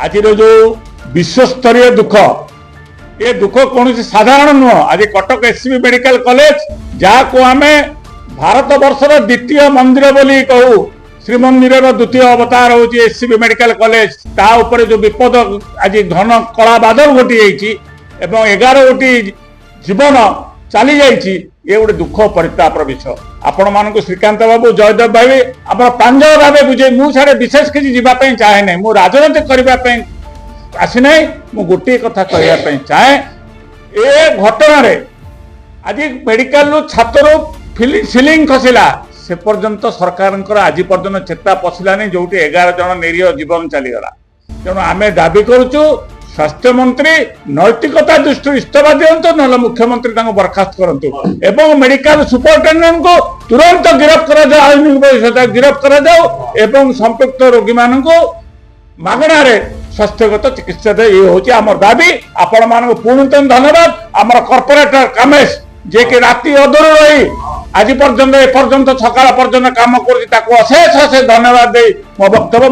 आज जो विश्वस्तरीय दुख ये दुख कौन साधारण नुह। आज कटक एससीबी मेडिकल कॉलेज जहाँ को आम भारत वर्षर द्वितीय मंदिर बोली कहू, श्रीमंदिर द्वितीय अवतार हूँ एससीबी मेडिकल कॉलेज, ता ऊपर जो विपद आज घन कला बादल घटी जाइए एवं 11 गोटी जीवन चली जाइए, ये गोटे दुख परितापर विषय। आपण मानक श्रीकांत बाबू, जयदेव भाई आप प्रांजल भाव बुझे, मुझे विशेष किसी जावाई चाहे ना, मुझे राजनीति करने आसी ना, मु गोटे कथा कहवाई चाहे ए घटना रे आज मेडिकल छात्र सिलिंग खसला से पर्यंत सरकार आज पर्यंत चेता पशिलानी, जो 11 जन निरीह जीवन चलीगला। तेणु आम दाबी करुचु स्वास्थ्य मंत्री नैतिकता दृष्टि इस्तीफा दिंतु, ना मुख्यमंत्री बर्खास्त करंतु एवं मेडिकल सुपरिटेडेंट को तुरंत गिरफ्त करा गिरफ्त करा संपृक्त रोगी मान मागणार स्वास्थ्यगत चिकित्सा दे। ये हूँ आम दाबी। आपण मान पुणी धन्यवाद आम कॉर्पोरेटर कामेश जे कि राति अधर रही आज पर्यंत सकाल पर्यंत काम कर, अशेष अशेष धन्यवाद दे मो वक्तव्य।